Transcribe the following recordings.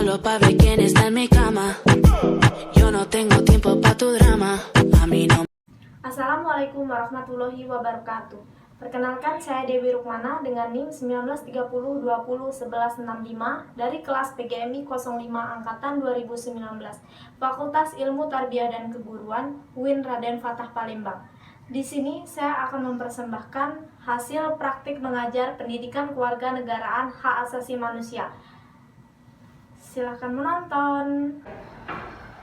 solo pa' ver quién está en mi cama. Yo no tengo tiempo pa' tu drama. A mí no. Assalamualaikum warahmatullahi wabarakatuh. Perkenalkan, saya Dewi Rukmana dengan NIM 1930201165 dari kelas PGMI 05 Angkatan 2019, Fakultas Ilmu Tarbiyah dan Keguruan, UIN Raden Fatah Palembang. Di sini saya akan mempersembahkan hasil praktik mengajar pendidikan kewarganegaraan hak asasi manusia. Silahkan menonton.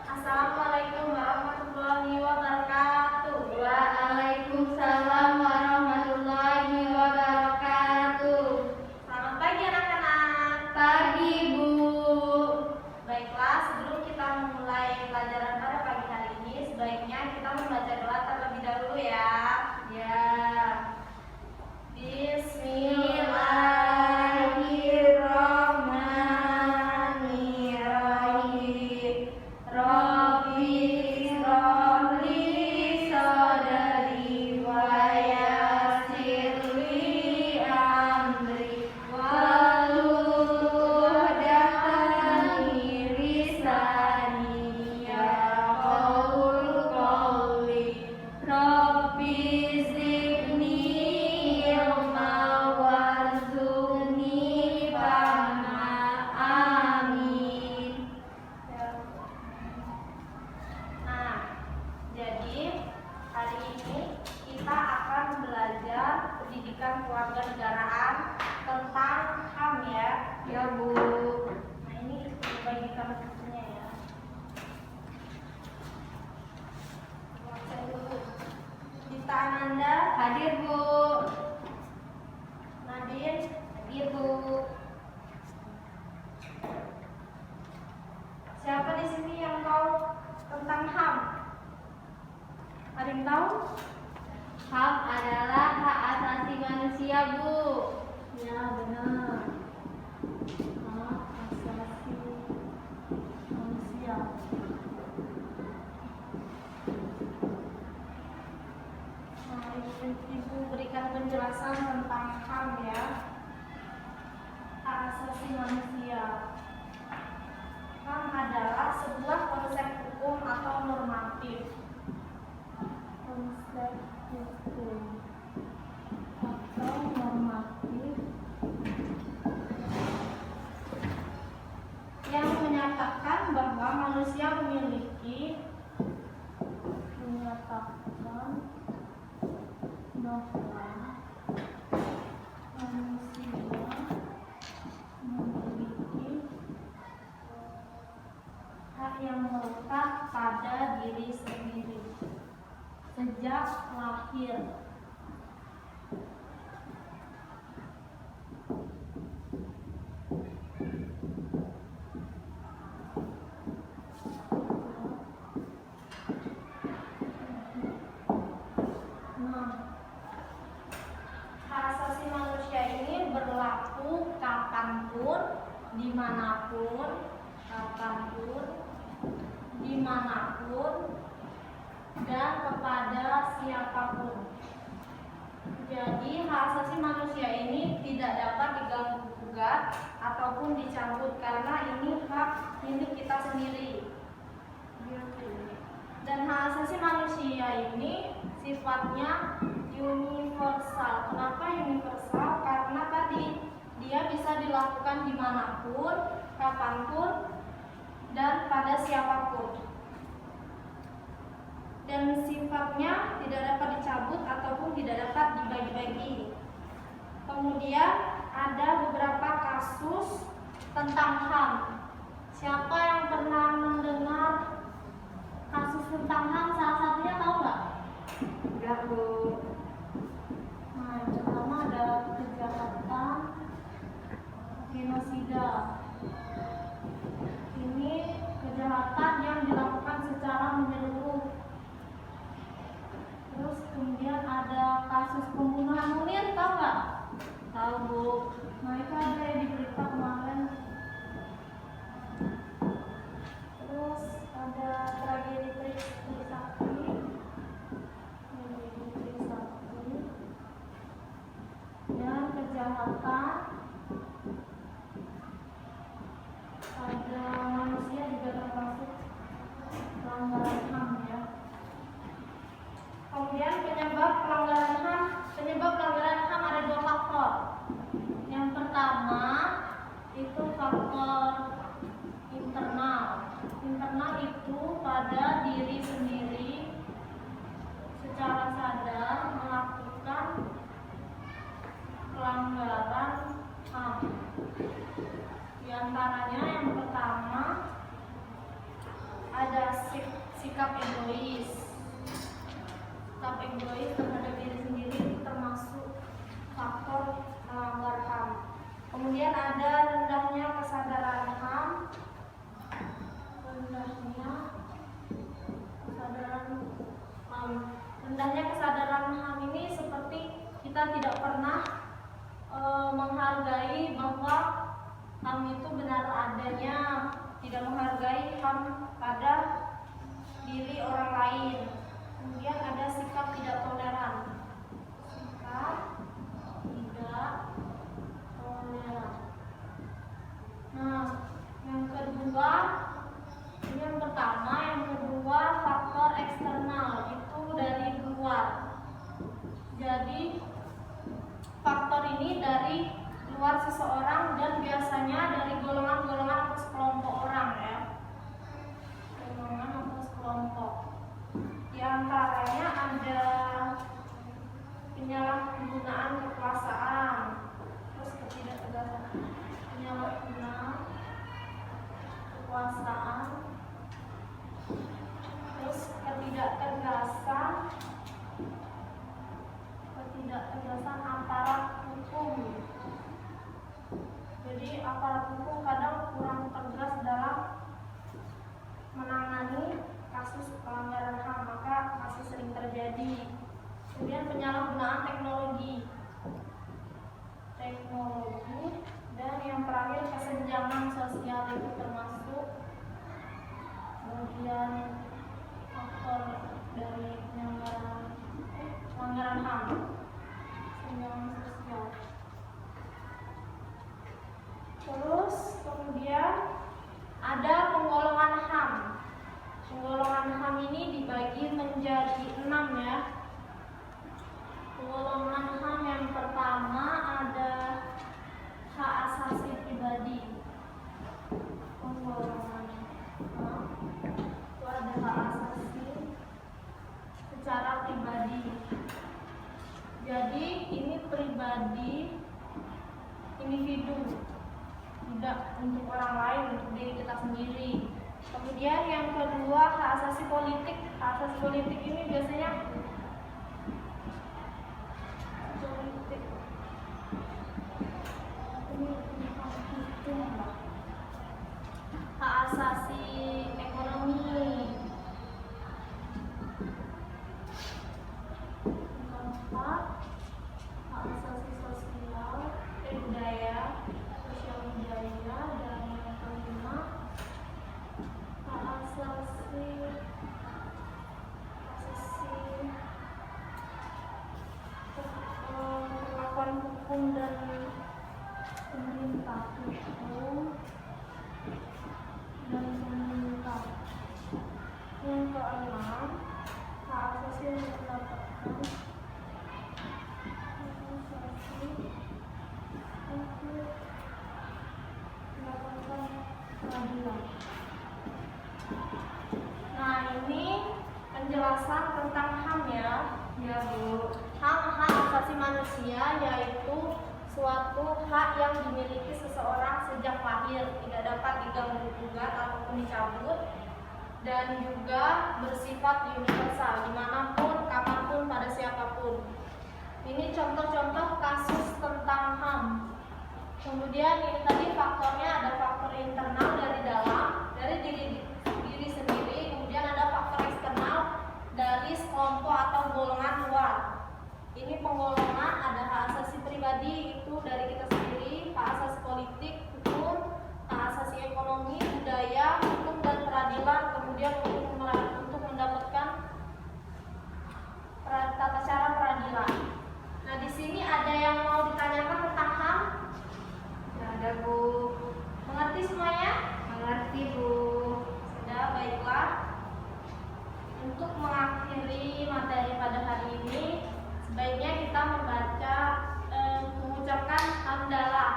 Assalamualaikum warahmatullahi wabarakatuh. Waalaikumsalam warahmatullahi wabarakatuh. Selamat pagi anak-anak. Pagi, Bu. Baiklah, sebelum kita memulai pelajaran pada pagi hari ini, sebaiknya kita membaca doa terlebih dahulu ya. Ya. Bismillahirrahmanirrahim. Rabbi shrahli sadri wa yassir li amri wahlul 'uqdatam min lisani yafqahu qawli. Rabbi zidni ilma warzuqni fahma. Amin. Nah, jadi hari ini kita akan belajar pendidikan kewarganegaraan tentang HAM ya. Ya, Bu. Nah, ini dibagikan bukunya ya. Baca dulu. Dita Ananda Hadir, Bu. Nadine Hadir, Bu. Siapa di sini yang tahu tentang HAM? Ada yang tahu? HAM adalah hak asasi manusia, Bu. Ya, benar. Hak asasi manusia. Nah, Ibu berikan penjelasan tentang HAM ya. Hak asasi manusia. HAM adalah sebuah konsep hukum atau normatif. Konsep hukum atau normatif yang menyatakan bahwa manusia memiliki hak yang melekat pada diri sendiri sejak lahir. Nah, hak asasi manusia ini berlaku kapanpun, dimanapun, dan kepada siapapun. Jadi hak asasi manusia ini tidak dapat diganggu gugat ataupun dicabut karena ini hak milik kita sendiri. Dan hak asasi manusia ini sifatnya universal. Kenapa universal? Karena tadi dia bisa dilakukan dimanapun, kapanpun, dan pada siapapun. Dan sifatnya tidak dapat dicabut ataupun tidak dapat dibagi-bagi. Kemudian ada beberapa kasus tentang HAM. Siapa yang pernah mendengar kasus tentang HAM? Salah satunya tahu nggak? Enggak, Bu. Nah, yang pertama ada kejahatan genosida. Ini kejahatan yang dilakukan secara menyeluruh. Terus kemudian ada kasus pembunuhan Munir, tahu nggak? Tahu, Bu. Nah, itu ada yang di berita kemarin. Terus ada tragedi Trisakti. Dan kejahatan ada Di antaranya yang pertama ada sikap egois. Sikap egois terhadap diri sendiri itu termasuk faktor melanggar HAM. Kemudian ada rendahnya kesadaran HAM. Rendahnya kesadaran HAM ini seperti kita tidak pernah menghargai bahwa HAM itu benar adanya, tidak menghargai HAM pada diri orang lain. Kemudian ada sikap tidak toleran. Sikap tidak toleran. Nah, yang kedua, ini yang pertama, yang kedua faktor eksternal, itu dari luar. Jadi faktor ini dari luar seseorang dan biasanya dari golongan-golongan atau sekelompok orang ya. Golongan atau sekelompok. Di antaranya ada penyalahgunaan kekuasaan, terus ketidaktegasan, penyalahgunaan kekuasaan, terus ketidaktegasan aparat hukum. Jadi aparat hukum kadang kurang tegas dalam menangani kasus pelanggaran HAM, maka masih sering terjadi. Kemudian penyalahgunaan teknologi, dan yang terakhir kesenjangan sosial itu termasuk bagian faktor dari pelanggaran HAM. Kesenjangan sosial. Terus kemudian ada penggolongan HAM. Penggolongan HAM ini dibagi menjadi 6 ya. Penggolongan HAM yang pertama ada hak asasi pribadi. Penggolongan HAM itu ada hak asasi secara pribadi. Jadi ini pribadi individu, tidak untuk orang lain, untuk diri kita sendiri. Kemudian yang kedua hak asasi politik. Hak asasi politik ini biasanya politik ini hak asasi ekonomi, keempat hak asasi sosial, budaya, sosial budaya, dan yang kelima hak asasi perlakuan hukum dan pemerintah, hukum dan pemerintah. Yang keenam hak asasi yang mendapatkan peradilan. Nah, ini penjelasan tentang HAM ya. Ya, Bu. HAM, hak asasi manusia, yaitu suatu hak yang dimiliki seseorang sejak lahir, tidak dapat diganggu gugat ataupun dicabut, dan juga bersifat universal dimanapun, kapanpun, pada siapapun. Ini contoh-contoh kasus tentang HAM. Kemudian ini tadi faktornya ada faktor internal dari dalam, dari diri sendiri, kemudian ada faktor eksternal dari sekelompok atau golongan luar. Ini penggolongan ada hak asasi pribadi itu dari kita sendiri, hak asasi politik, hukum, hak asasi ekonomi, budaya, hukum dan peradilan, kemudian untuk mendapatkan tata cara peradilan. Nah, di sini ada yang mau ditanyakan tentang HAM? Ada, Bu. Mengerti semuanya? Mengerti, Bu. Sudah, baiklah. Untuk mengakhiri materi pada hari ini, sebaiknya kita mengucapkan hamdalah.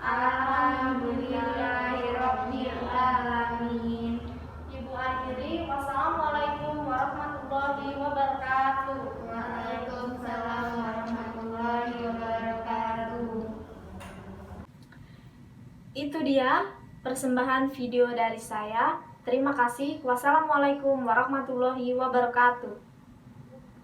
Alhamdulillahirabbil alamin. Ibu akhiri, wassalamualaikum warahmatullahi wabarakatuh. Waalaikumsalam warahmatullahi wabarakatuh. Itu dia persembahan video dari saya. Terima kasih. Wassalamualaikum warahmatullahi wabarakatuh.